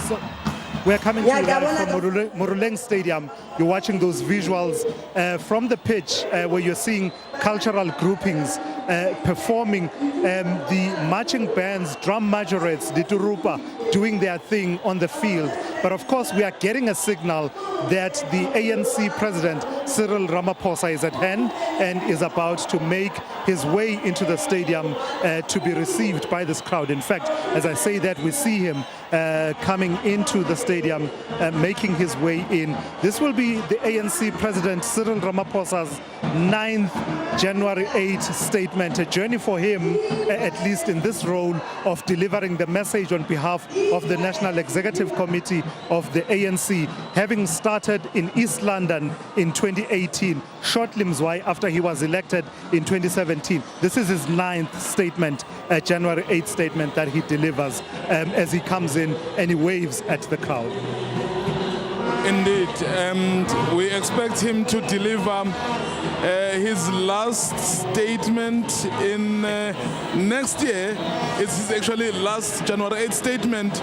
So we're coming to you live from Moruleng Stadium. You're watching those visuals from the pitch where you're seeing cultural groupings performing, the marching bands, drum majorettes, the Turupa, doing their thing on the field. But of course, we are getting a signal that the ANC president, Cyril Ramaphosa, is at hand and is about to make his way into the stadium to be received by this crowd. In fact, as I say that, we see him coming into the stadium, making his way in. This will be the ANC president, Cyril Ramaphosa's 9th January 8 statement, a journey for him, at least in this role of delivering the message on behalf of the National Executive Committee of the ANC, having started in East London in 2018, shortly after he was elected in 2017. This is his 9th statement, January 8 statement that he delivers as he comes in and he waves at the crowd. Indeed, and we expect him to deliver his last statement in next year. It's his actually last January 8 statement,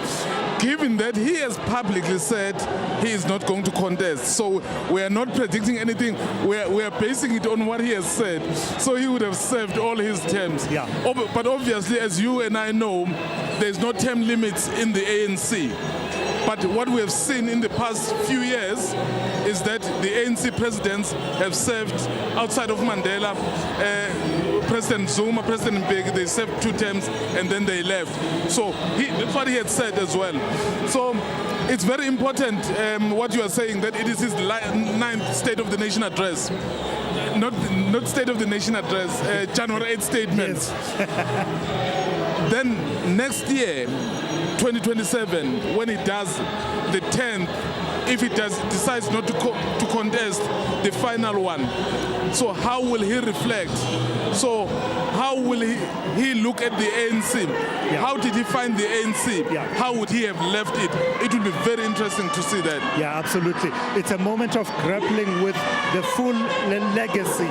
given that he has publicly said he is not going to contest. So we are not predicting anything. We are basing it on what he has said. So he would have served all his terms. Yeah. But obviously, as you and I know, there's no term limits in the ANC. But what we have seen in the past few years is that the ANC presidents have served outside of Mandela. President Zuma, President Mbeki, they served 2 terms and then they left. So that's what he had said as well. So it's very important what you are saying, that it is his 9th State of the Nation address. Not State of the Nation address, January 8 statement. Yes. Then next year, 2027, when he does the 10th, if he decides not to contest the final one, so how will he reflect? So how will he look at the ANC? Yeah. How did he find the ANC? Yeah. How would he have left it? It will be very interesting to see that. Yeah, absolutely. It's a moment of grappling with the full legacy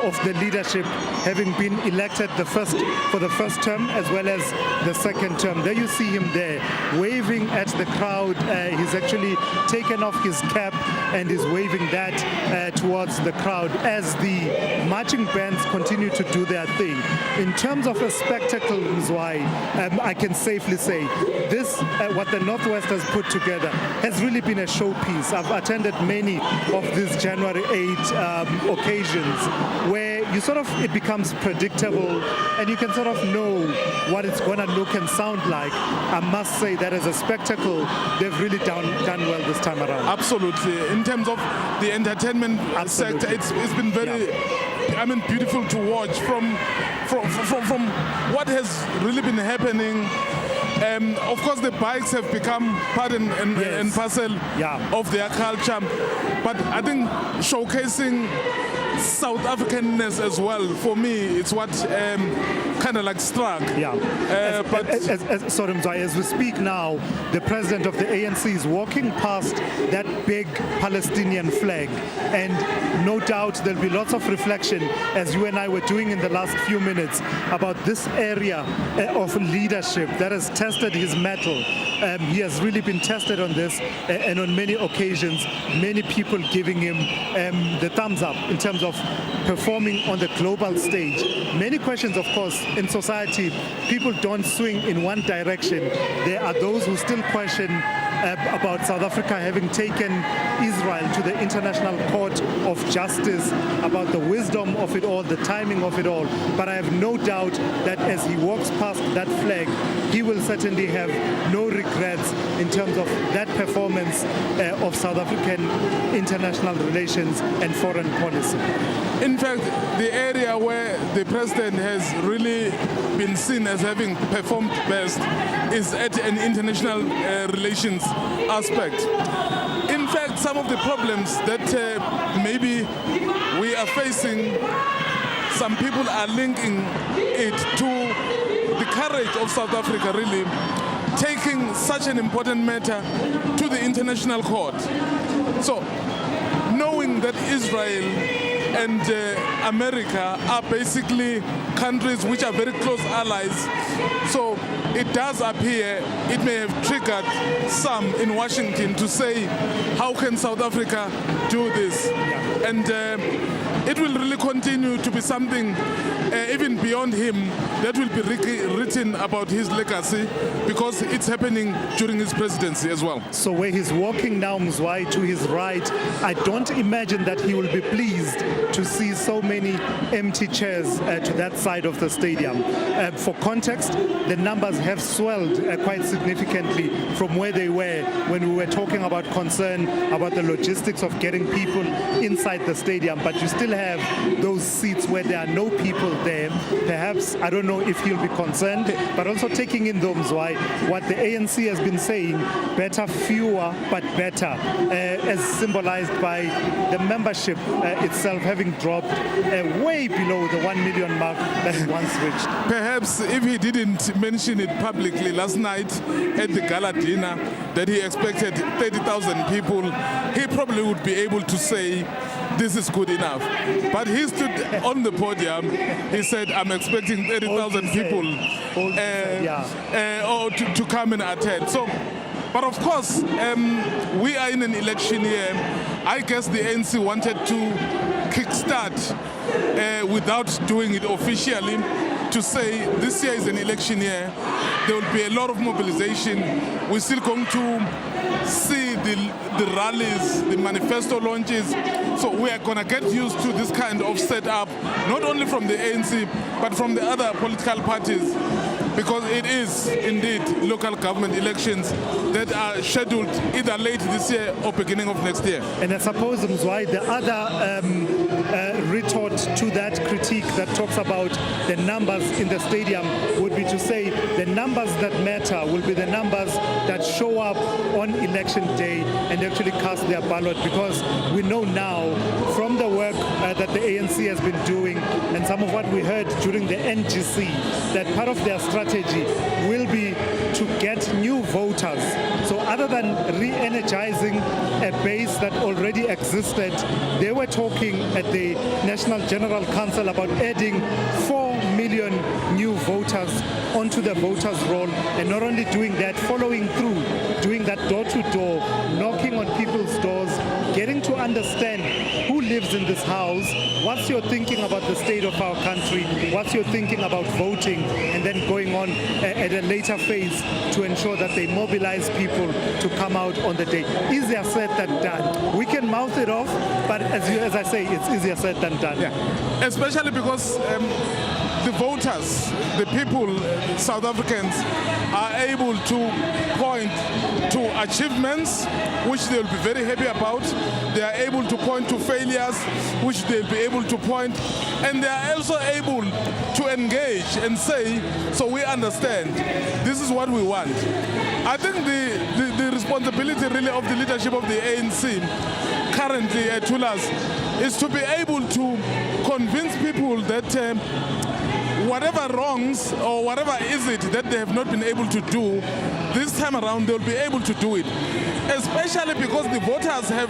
of the leadership, having been elected for the first term as well as the second term. There you see him there, waving at the crowd. He's actually taken off his cap and is waving that towards the crowd as the marching bands continue to do their thing. In terms of a spectacle, Mzwai, I can safely say this, what the Northwest has put together, has really been a showpiece. I've attended many of these January 8 occasions where it becomes predictable and you can sort of know what it's going to look and sound like. I must say that as a spectacle, they've really done well this time around. Absolutely. In terms of the entertainment sector, it's been very, beautiful to watch from what has really been happening. Of course, the bikes have become part and parcel of their culture, but I think showcasing South Africanness as well, for me, it's what kind of like struck. Yeah. Sorry, Mzwai, as we speak now, the president of the ANC is walking past that big Palestinian flag, and no doubt there'll be lots of reflection, as you and I were doing in the last few minutes, about this area of leadership that has tested his mettle. He has really been tested on this, and on many occasions, many people giving him the thumbs up in terms of performing on the global stage. Many questions, of course, in society, people don't swing in one direction. There are those who still question about South Africa having taken Israel to the International Court of Justice, about the wisdom of it all, the timing of it all. But I have no doubt that as he walks past that flag, he will certainly have no regrets in terms of that performance of South African international relations and foreign policy. In fact, the area where the president has really been seen as having performed best is at an international relations aspect. In fact, some of the problems that maybe we are facing, some people are linking it to the courage of South Africa, really, taking such an important matter to the international court. So, knowing that Israel and America are basically countries which are very close allies. So it does appear it may have triggered some in Washington to say, how can South Africa do this? And it will really continue to be something even beyond him that will be written about his legacy, because it's happening during his presidency as well. So where he's walking now, Mzwai, to his right, I don't imagine that he will be pleased to see so many empty chairs to that side of the stadium. For context, the numbers have swelled quite significantly from where they were when we were talking about concern about the logistics of getting people inside the stadium, but you still have those seats where there are no people there. Perhaps, I don't know if he'll be concerned, but also taking in those why what the ANC has been saying, better fewer but better, as symbolized by the membership itself having dropped way below the 1 million mark that it once reached. Perhaps if he didn't mention it publicly last night at the gala dinner that he expected 30,000 people, he probably would be able to say this is good enough. But he stood on the podium, he said, I'm expecting 30,000 people to come and attend. So, but of course, we are in an election year. I guess the ANC wanted to kickstart without doing it officially, to say this year is an election year. There will be a lot of mobilization. We're still going to see the rallies, the manifesto launches. So we are going to get used to this kind of setup, not only from the ANC, but from the other political parties, because it is indeed local government elections that are scheduled either late this year or beginning of next year. And I suppose, Mzwai, the other retort to that critique that talks about the numbers in the stadium would be to say the numbers that matter will be the numbers that show up on election day and actually cast their ballot, because we know now from the work that the ANC has been doing and some of what we heard during the NGC that part of their strategy will be to get new voters. So other than re-energizing a base that already existed, they were talking at the National General Council about adding 4 million new voters onto the voters roll, and not only doing that, following through, doing that door-to-door, knocking on people's doors, getting to understand who lives in this house, what's your thinking about the state of our country, what's your thinking about voting, and then going on at a later phase to ensure that they mobilize people to come out on the day. Easier said than done. We can mouth it off, but as I say, it's easier said than done. Yeah. Especially because the voters, the people, South Africans, are able to point to achievements which they'll be very happy about. They are able to point to failures which they'll be able to point, and they are also able to engage and say, so we understand, this is what we want. I think the responsibility really of the leadership of the ANC currently at Tulas is to be able to convince people that whatever wrongs or whatever is it that they have not been able to do, this time around they'll be able to do it. Especially because the voters have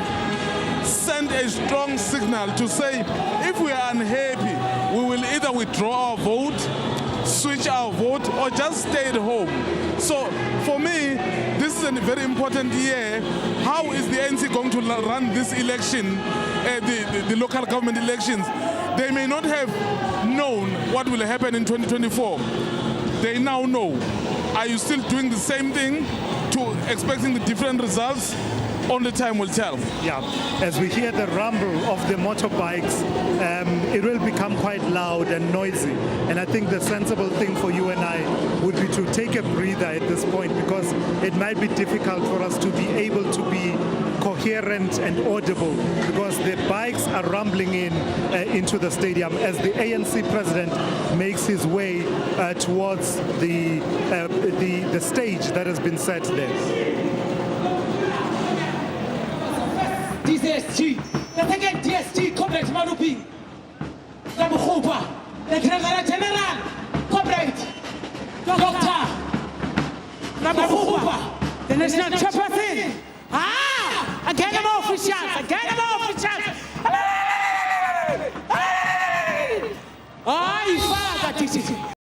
sent a strong signal to say, if we are unhappy, we will either withdraw our vote, switch our vote, or just stay at home. So for me, this is a very important year. How is the ANC going to run this election, the local government elections? They may not have known what will happen in 2024. They now know. Are you still doing the same thing, expecting the different results? Only time will tell. Yeah, as we hear the rumble of the motorbikes, it will become quite loud and noisy. And I think the sensible thing for you and I would be to take a breather at this point, because it might be difficult for us to be able to be coherent and audible, because the bikes are rumbling into the stadium as the ANC president makes his way towards the stage that has been set there. DST, the second DST complex Maluping, the Mukhuba, the General, corporate, Doctor, the Mukhuba, the National Chairperson. Again, I'm officials, again, I'm officials. Hayi faka DCC.